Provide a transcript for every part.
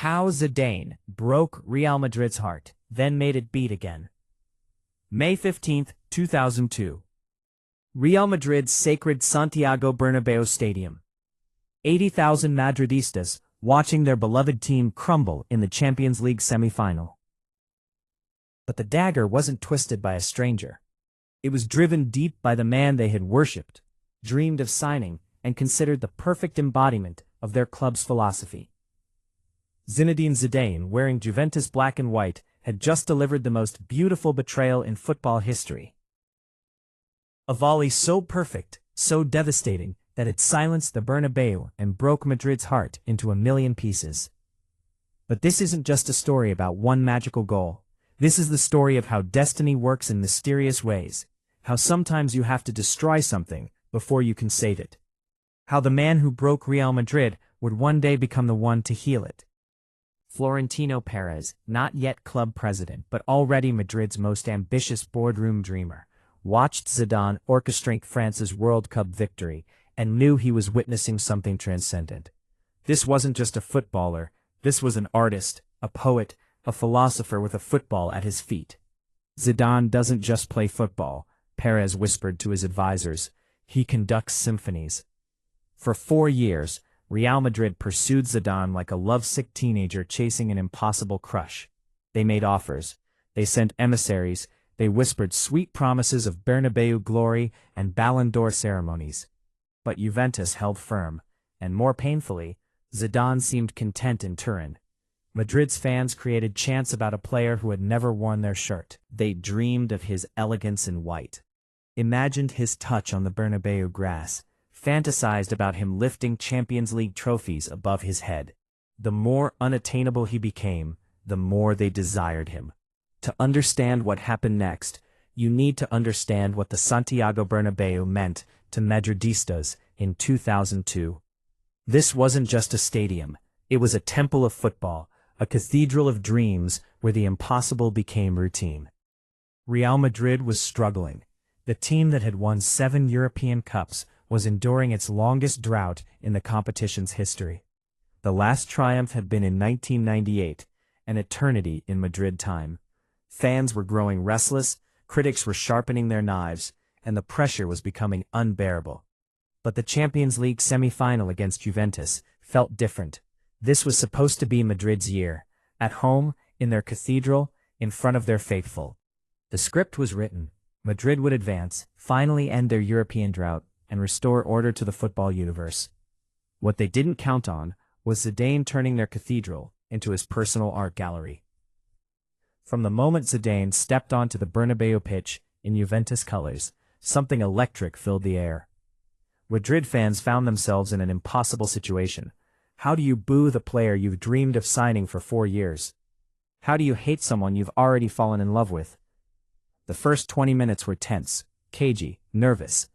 How Zidane broke Real Madrid's heart, then made it beat again. May 15, 2002. Real Madrid's sacred Santiago Bernabéu Stadium. 80,000 Madridistas watching their beloved team crumble in the Champions League semi-final. But the dagger wasn't twisted by a stranger. It was driven deep by the man they had worshipped, dreamed of signing, and considered the perfect embodiment of their club's philosophy. Zinedine Zidane, wearing Juventus black and white, had just delivered the most beautiful betrayal in football history. A volley so perfect, so devastating, that it silenced the Bernabeu and broke Madrid's heart into a million pieces. But this isn't just a story about one magical goal. This is the story of how destiny works in mysterious ways, how sometimes you have to destroy something before you can save it. How the man who broke Real Madrid would one day become the one to heal it. Florentino Perez, not yet club president but already Madrid's most ambitious boardroom dreamer, watched Zidane orchestrate France's World Cup victory and knew he was witnessing something transcendent. This wasn't just a footballer, this was an artist, a poet, a philosopher with a football at his feet. Zidane doesn't just play football, Perez whispered to his advisors. He conducts symphonies. For 4 years, Real Madrid pursued Zidane like a lovesick teenager chasing an impossible crush. They made offers. They sent emissaries. They whispered sweet promises of Bernabeu glory and Ballon d'Or ceremonies. But Juventus held firm, and more painfully, Zidane seemed content in Turin. Madrid's fans created chants about a player who had never worn their shirt. They dreamed of his elegance in white, imagined his touch on the Bernabeu grass, fantasized about him lifting Champions League trophies above his head. The more unattainable he became, the more they desired him. To understand what happened next, you need to understand what the Santiago Bernabeu meant to Madridistas in 2002. This wasn't just a stadium, it was a temple of football, a cathedral of dreams where the impossible became routine. Real Madrid was struggling. The team that had won 7 European Cups was enduring its longest drought in the competition's history. The last triumph had been in 1998, an eternity in Madrid time. Fans were growing restless, critics were sharpening their knives, and the pressure was becoming unbearable. But the Champions League semi-final against Juventus felt different. This was supposed to be Madrid's year, at home, in their cathedral, in front of their faithful. The script was written. Madrid would advance, finally end their European drought, and restore order to the football universe. What they didn't count on was Zidane turning their cathedral into his personal art gallery. From the moment Zidane stepped onto the Bernabeu pitch in Juventus colors, something electric filled the air. Madrid fans found themselves in an impossible situation. How do you boo the player you've dreamed of signing for 4 years? How do you hate someone you've already fallen in love with? The first 20 minutes were tense, cagey, nervous.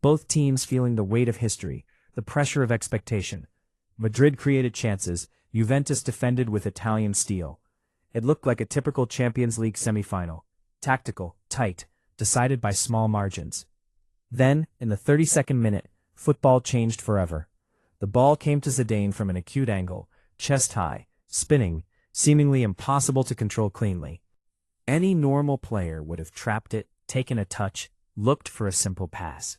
Both teams feeling the weight of history, the pressure of expectation. Madrid created chances, Juventus defended with Italian steel. It looked like a typical Champions League semi-final. Tactical, tight, decided by small margins. Then, in the 32nd minute, football changed forever. The ball came to Zidane from an acute angle, chest high, spinning, seemingly impossible to control cleanly. Any normal player would have trapped it, taken a touch, looked for a simple pass.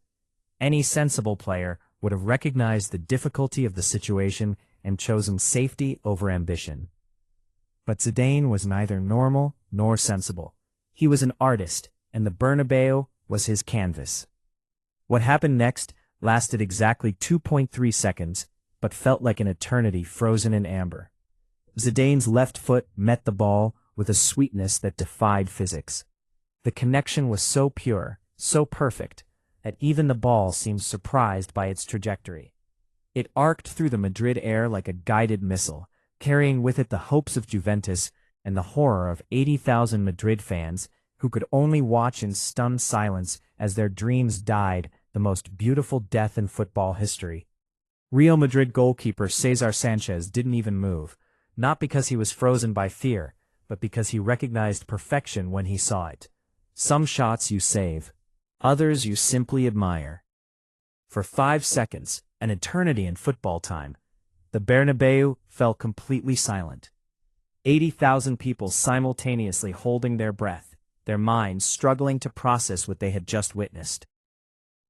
Any sensible player would have recognized the difficulty of the situation and chosen safety over ambition. But Zidane was neither normal nor sensible. He was an artist, and the Bernabeu was his canvas. What happened next lasted exactly 2.3 seconds, but felt like an eternity frozen in amber. Zidane's left foot met the ball with a sweetness that defied physics. The connection was so pure, so perfect, that even the ball seemed surprised by its trajectory. It arced through the Madrid air like a guided missile, carrying with it the hopes of Juventus and the horror of 80,000 Madrid fans who could only watch in stunned silence as their dreams died the most beautiful death in football history. Real Madrid goalkeeper Cesar Sanchez didn't even move, not because he was frozen by fear, but because he recognized perfection when he saw it. Some shots you save, others you simply admire. For 5 seconds, an eternity in football time, The Bernabeu fell completely silent. 80,000 people simultaneously holding their breath, their minds struggling to process what they had just witnessed.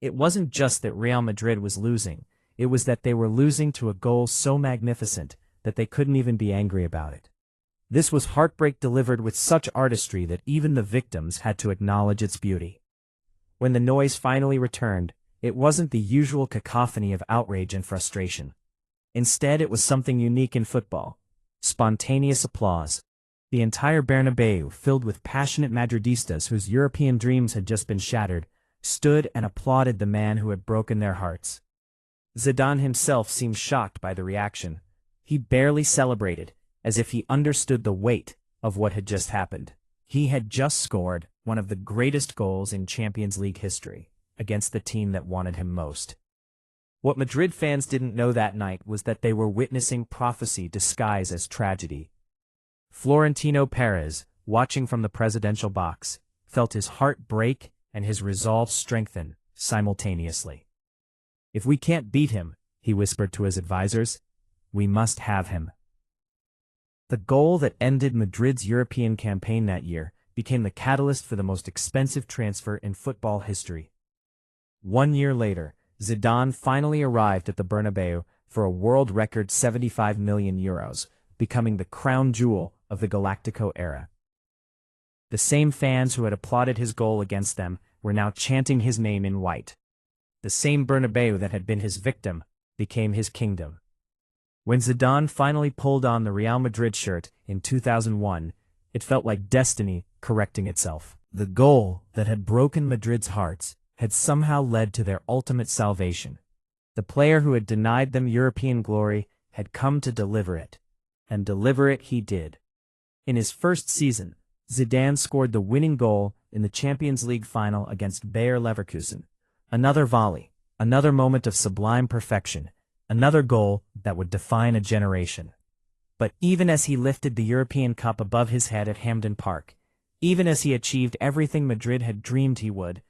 It wasn't just that Real Madrid was losing, it was that they were losing to a goal so magnificent that they couldn't even be angry about it. This was heartbreak delivered with such artistry that even the victims had to acknowledge its beauty. When the noise finally returned, it wasn't the usual cacophony of outrage and frustration. Instead, it was something unique in football: spontaneous applause. The entire Bernabeu, filled with passionate Madridistas whose European dreams had just been shattered, stood and applauded the man who had broken their hearts. Zidane himself seemed shocked by the reaction. He barely celebrated, as if he understood the weight of what had just happened. He had just scored one of the greatest goals in Champions League history, against the team that wanted him most. What Madrid fans didn't know that night was that they were witnessing prophecy disguised as tragedy. Florentino Perez, watching from the presidential box, felt his heart break and his resolve strengthen simultaneously. "If we can't beat him," he whispered to his advisors, "we must have him." The goal that ended Madrid's European campaign that year became the catalyst for the most expensive transfer in football history. 1 year later, Zidane finally arrived at the Bernabeu for a world record €75 million, becoming the crown jewel of the Galactico era. The same fans who had applauded his goal against them were now chanting his name in white. The same Bernabeu that had been his victim became his kingdom. When Zidane finally pulled on the Real Madrid shirt in 2001, it felt like destiny correcting itself. The goal that had broken Madrid's hearts had somehow led to their ultimate salvation. The player who had denied them European glory had come to deliver it. And deliver it he did. In his first season, Zidane scored the winning goal in the Champions League final against Bayer Leverkusen. Another volley, another moment of sublime perfection, another goal that would define a generation. But even as he lifted the European Cup above his head at Hampden Park, even as he achieved everything Madrid had dreamed he would,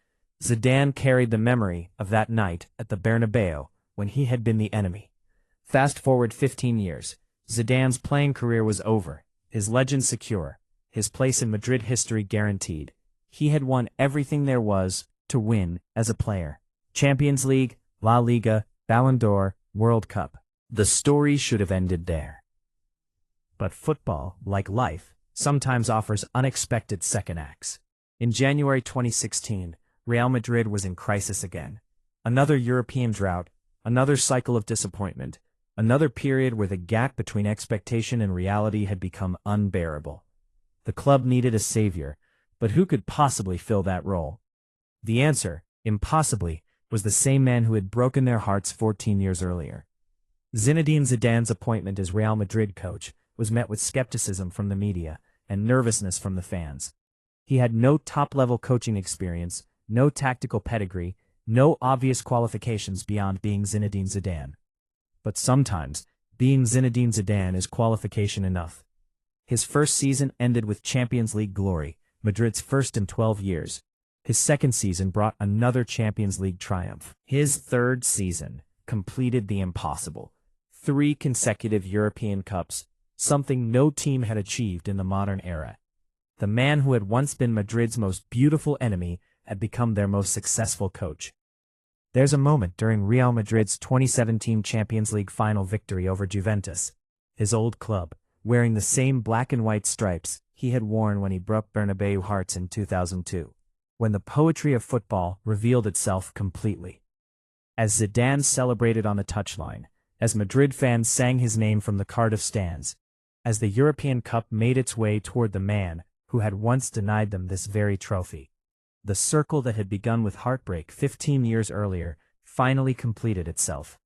Zidane carried the memory of that night at the Bernabeu when he had been the enemy. Fast forward 15 years, Zidane's playing career was over, his legend secure, his place in Madrid history guaranteed. He had won everything there was to win as a player: Champions League, La Liga, Ballon d'Or, World Cup. The story should have ended there. But football, like life, sometimes offers unexpected second acts. In January 2016, Real Madrid was in crisis again. Another European drought, another cycle of disappointment, another period where the gap between expectation and reality had become unbearable. The club needed a savior, but who could possibly fill that role? The answer, impossibly, was the same man who had broken their hearts 14 years earlier. Zinedine Zidane's appointment as Real Madrid coach was met with skepticism from the media and nervousness from the fans. He had no top-level coaching experience, no tactical pedigree, no obvious qualifications beyond being Zinedine Zidane. But sometimes, being Zinedine Zidane is qualification enough. His first season ended with Champions League glory, Madrid's first in 12 years. His second season brought another Champions League triumph. His third season completed the impossible: 3 consecutive European Cups, something no team had achieved in the modern era. The man who had once been Madrid's most beautiful enemy had become their most successful coach. There's a moment during Real Madrid's 2017 Champions League final victory over Juventus, his old club, wearing the same black and white stripes he had worn when he broke Bernabeu hearts in 2002, when the poetry of football revealed itself completely. As Zidane celebrated on the touchline, as Madrid fans sang his name from the Cardiff stands, as the European Cup made its way toward the man who had once denied them this very trophy, the circle that had begun with heartbreak 15 years earlier finally completed itself.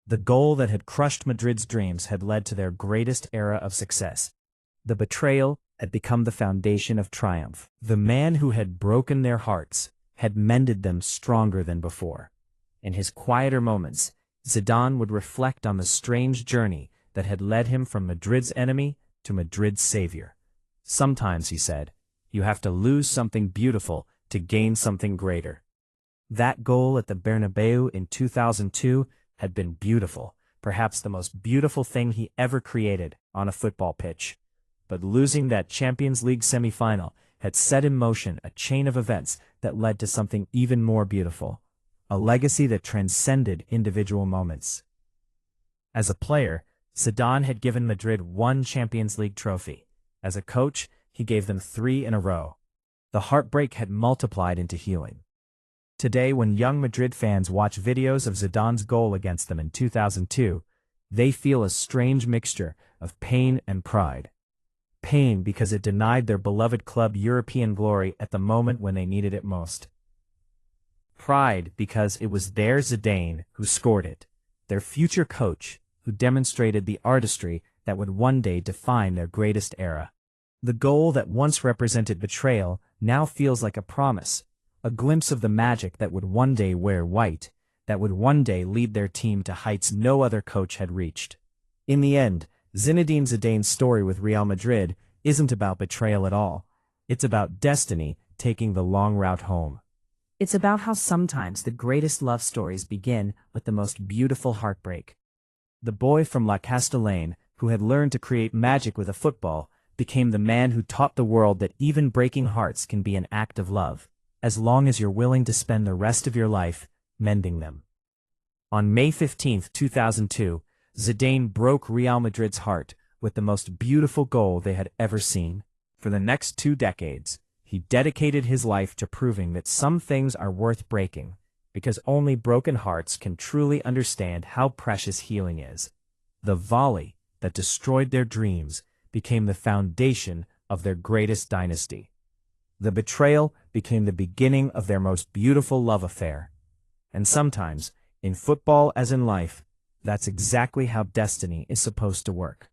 The goal that had crushed Madrid's dreams had led to their greatest era of success. The betrayal had become the foundation of triumph. The man who had broken their hearts had mended them stronger than before. In his quieter moments, Zidane would reflect on the strange journey that had led him from Madrid's enemy to Madrid's savior. Sometimes, he said, you have to lose something beautiful to gain something greater. That goal at the Bernabeu in 2002 had been beautiful, perhaps the most beautiful thing he ever created on a football pitch. But losing that Champions League semifinal had set in motion a chain of events that led to something even more beautiful, a legacy that transcended individual moments. As a player, Zidane had given Madrid one Champions League trophy. As a coach, he gave them 3 in a row. The heartbreak had multiplied into healing. Today, when young Madrid fans watch videos of Zidane's goal against them in 2002, they feel a strange mixture of pain and pride. Pain because it denied their beloved club European glory at the moment when they needed it most. Pride because it was their Zidane who scored it, their future coach who demonstrated the artistry that would one day define their greatest era. The goal that once represented betrayal now feels like a promise, a glimpse of the magic that would one day wear white, that would one day lead their team to heights no other coach had reached. In the end, Zinedine Zidane's story with Real Madrid isn't about betrayal at all. It's about destiny taking the long route home. It's about how sometimes the greatest love stories begin with the most beautiful heartbreak. The boy from La Castellane, who had learned to create magic with a football, became the man who taught the world that even breaking hearts can be an act of love, as long as you're willing to spend the rest of your life mending them. On May 15, 2002, Zidane broke Real Madrid's heart with the most beautiful goal they had ever seen. For the next 2 decades, he dedicated his life to proving that some things are worth breaking, because only broken hearts can truly understand how precious healing is. The volley that destroyed their dreams became the foundation of their greatest dynasty. The betrayal became the beginning of their most beautiful love affair. And sometimes, in football as in life, that's exactly how destiny is supposed to work.